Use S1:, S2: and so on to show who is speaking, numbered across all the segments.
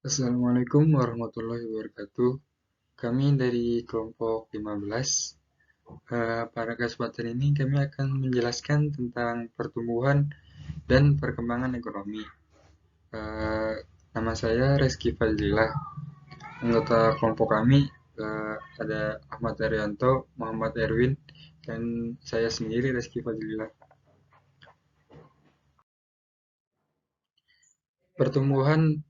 S1: Assalamualaikum warahmatullahi wabarakatuh. Kami dari kelompok 15. Pada kesempatan ini kami akan menjelaskan tentang pertumbuhan dan perkembangan ekonomi. Eh, Nama saya Reski Fazlilah. Anggota kelompok kami ada Ahmad Arianto, Muhammad Erwin, dan saya sendiri Reski Fazlilah. Pertumbuhan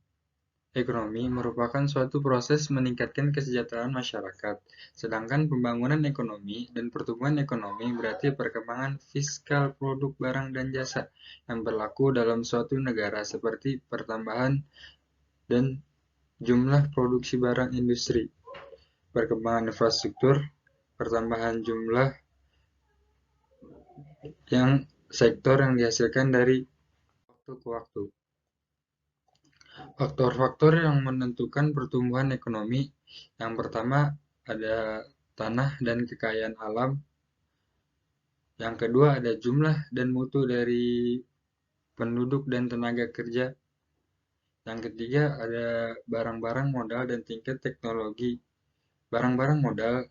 S1: ekonomi merupakan suatu proses meningkatkan kesejahteraan masyarakat, sedangkan pembangunan ekonomi dan pertumbuhan ekonomi berarti perkembangan fiskal produk barang dan jasa yang berlaku dalam suatu negara seperti pertambahan dan jumlah produksi barang industri, perkembangan infrastruktur, pertambahan jumlah yang sektor yang dihasilkan dari waktu ke waktu. Faktor-faktor yang menentukan pertumbuhan ekonomi, yang pertama ada tanah dan kekayaan alam, yang kedua ada jumlah dan mutu dari penduduk dan tenaga kerja, yang ketiga ada barang-barang modal dan tingkat teknologi. Barang-barang modal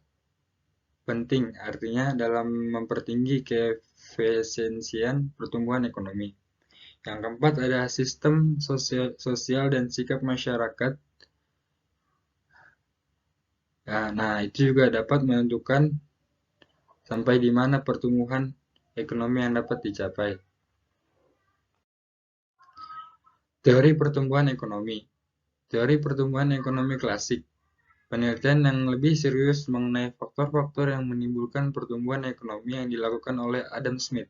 S1: penting, artinya dalam mempertinggi keefisiensian pertumbuhan ekonomi. Yang keempat ada sistem sosial dan sikap masyarakat. Nah, itu juga dapat menentukan sampai di mana pertumbuhan ekonomi yang dapat dicapai. Teori pertumbuhan ekonomi. Teori pertumbuhan ekonomi klasik. Penelitian yang lebih serius mengenai faktor-faktor yang menimbulkan pertumbuhan ekonomi yang dilakukan oleh Adam Smith,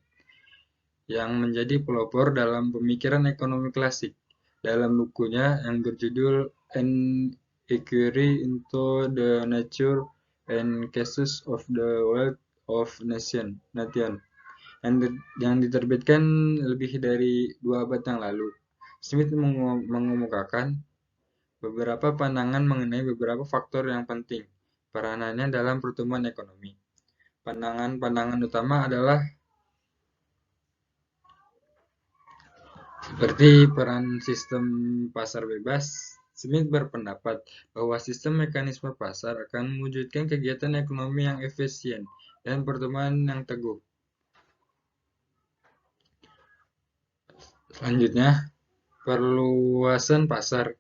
S1: yang menjadi pelopor dalam pemikiran ekonomi klasik. Dalam bukunya yang berjudul An Inquiry into the Nature and Causes of the Wealth of Nation, yang diterbitkan lebih dari 2 abad yang lalu. Smith mengemukakan beberapa pandangan mengenai beberapa faktor yang penting peranannya dalam pertumbuhan ekonomi. Pandangan-pandangan utama adalah seperti peran sistem pasar bebas. Smith berpendapat bahwa sistem mekanisme pasar akan mewujudkan kegiatan ekonomi yang efisien dan pertumbuhan yang teguh. Selanjutnya, perluasan pasar.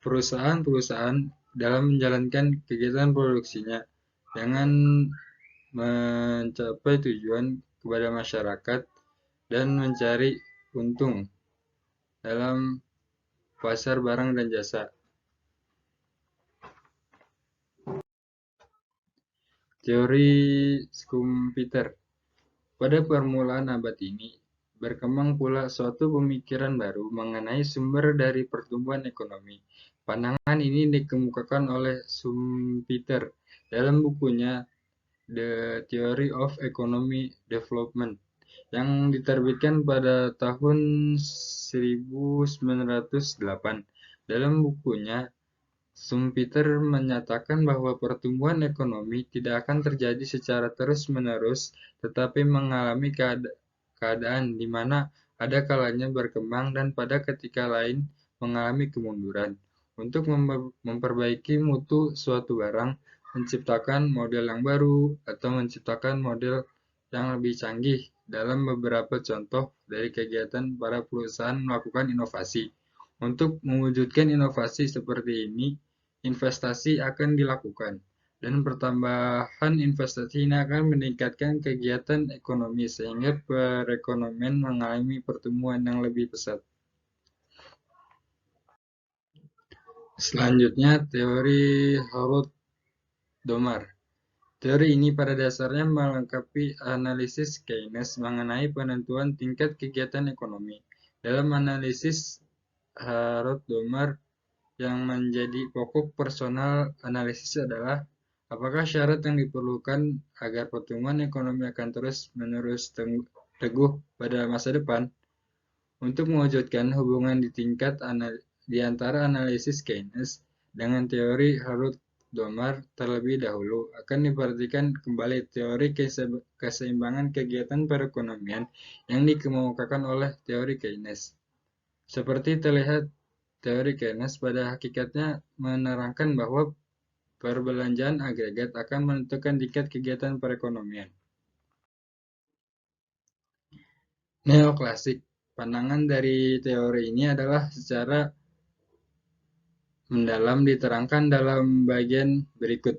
S1: Perusahaan-perusahaan dalam menjalankan kegiatan produksinya dengan mencapai tujuan kepada masyarakat dan mencari untung dalam pasar barang dan jasa. Teori Schumpeter. Pada permulaan abad ini, berkembang pula suatu pemikiran baru mengenai sumber dari pertumbuhan ekonomi. Pandangan ini dikemukakan oleh Schumpeter dalam bukunya The Theory of Economic Development yang diterbitkan pada tahun 1908. Dalam bukunya, Schumpeter menyatakan bahwa pertumbuhan ekonomi tidak akan terjadi secara terus-menerus, tetapi mengalami keadaan di mana ada kalanya berkembang dan pada ketika lain mengalami kemunduran. Untuk memperbaiki mutu suatu barang, menciptakan model yang baru, atau menciptakan model yang lebih canggih. Dalam beberapa contoh dari kegiatan para perusahaan melakukan inovasi. Untuk mewujudkan inovasi seperti ini, investasi akan dilakukan, dan pertambahan investasi ini akan meningkatkan kegiatan ekonomi sehingga perekonomian mengalami pertumbuhan yang lebih pesat. Selanjutnya, teori Harrod-Domar. Teori ini pada dasarnya melengkapi analisis Keynes mengenai penentuan tingkat kegiatan ekonomi. Dalam analisis Harrod-Domar, yang menjadi pokok personal analisis adalah apakah syarat yang diperlukan agar pertumbuhan ekonomi akan terus-menerus teguh pada masa depan. Untuk mewujudkan hubungan di antara analisis Keynes dengan teori Harrod-Domar terlebih dahulu, akan diperhatikan kembali teori keseimbangan kegiatan perekonomian yang dikemukakan oleh teori Keynes. Seperti terlihat Teori Keynes pada hakikatnya menerangkan bahwa perbelanjaan agregat akan menentukan tingkat kegiatan perekonomian. Neoklasik. Pandangan dari teori ini adalah secara mendalam diterangkan dalam bagian berikut.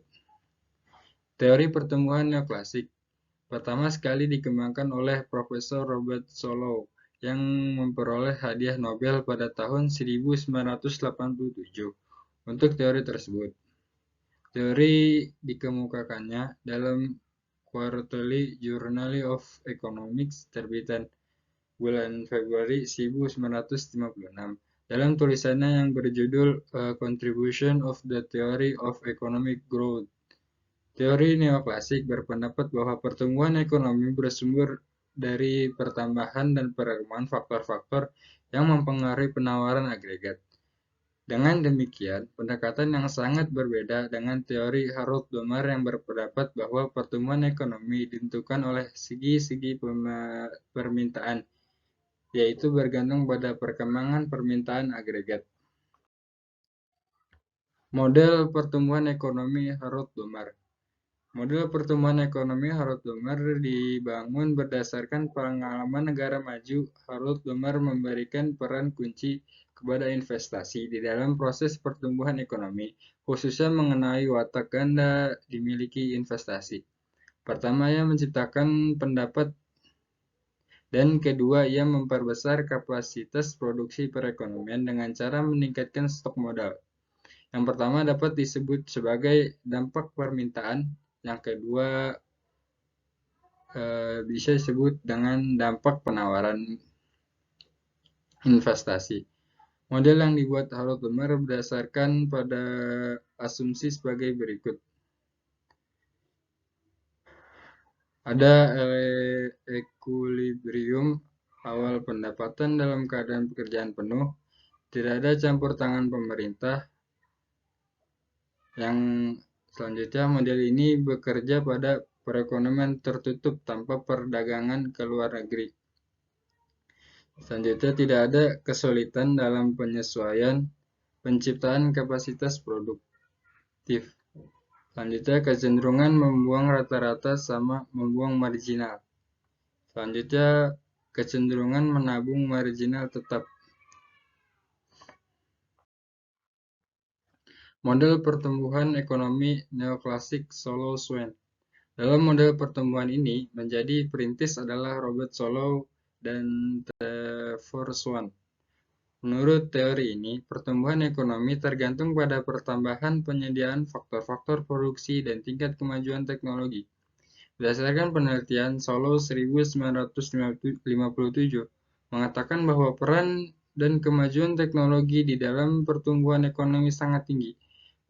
S1: Teori pertumbuhan neoklasik pertama sekali dikembangkan oleh Profesor Robert Solow yang memperoleh hadiah Nobel pada tahun 1987 untuk teori tersebut. Teori dikemukakannya dalam Quarterly Journal of Economics terbitan bulan Februari 1956 dalam tulisannya yang berjudul Contribution of the Theory of Economic Growth. Teori neoklasik berpendapat bahwa pertumbuhan ekonomi bersumber dari pertambahan dan perkembangan faktor-faktor yang mempengaruhi penawaran agregat. Dengan demikian, pendekatan yang sangat berbeda dengan teori Harold Domar yang berpendapat bahwa pertumbuhan ekonomi ditentukan oleh segi-segi permintaan, yaitu bergantung pada perkembangan permintaan agregat. Model pertumbuhan ekonomi Harold Domar. Model pertumbuhan ekonomi Harold Domar dibangun berdasarkan pengalaman negara maju. Harold Domar memberikan peran kunci kepada investasi di dalam proses pertumbuhan ekonomi, khususnya mengenai watak ganda dimiliki investasi. Pertama, ia menciptakan pendapat dan kedua, ia memperbesar kapasitas produksi perekonomian dengan cara meningkatkan stok modal. Yang pertama dapat disebut sebagai dampak permintaan, yang kedua bisa disebut dengan dampak penawaran investasi. Model yang dibuat Harold Domar berdasarkan pada asumsi sebagai berikut. Ada equilibrium awal pendapatan dalam keadaan pekerjaan penuh, tidak ada campur tangan pemerintah. Yang selanjutnya model ini bekerja pada perekonomian tertutup tanpa perdagangan ke luar negeri. Selanjutnya tidak ada kesulitan dalam penyesuaian penciptaan kapasitas produktif. Selanjutnya kecenderungan membuang rata-rata sama membuang marginal. Selanjutnya kecenderungan menabung marginal tetap. Model pertumbuhan ekonomi neoklasik Solow Swan. Dalam model pertumbuhan ini, menjadi perintis adalah Robert Solow dan Trevor Swan. Menurut teori ini, pertumbuhan ekonomi tergantung pada pertambahan penyediaan faktor-faktor produksi dan tingkat kemajuan teknologi. Berdasarkan penelitian Solow 1957 mengatakan bahwa peran dan kemajuan teknologi di dalam pertumbuhan ekonomi sangat tinggi.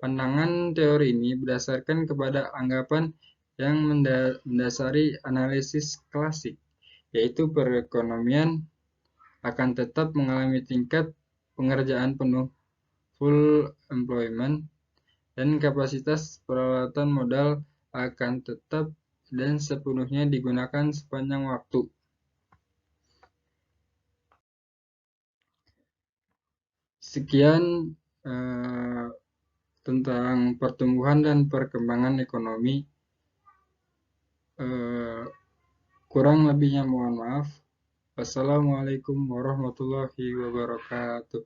S1: Pandangan teori ini berdasarkan kepada anggapan yang mendasari analisis klasik, yaitu perekonomian akan tetap mengalami tingkat pengerjaan penuh full employment dan kapasitas peralatan modal akan tetap dan sepenuhnya digunakan sepanjang waktu. Sekian tentang pertumbuhan dan perkembangan ekonomi. Kurang lebihnya mohon maaf. Wassalamualaikum warahmatullahi wabarakatuh.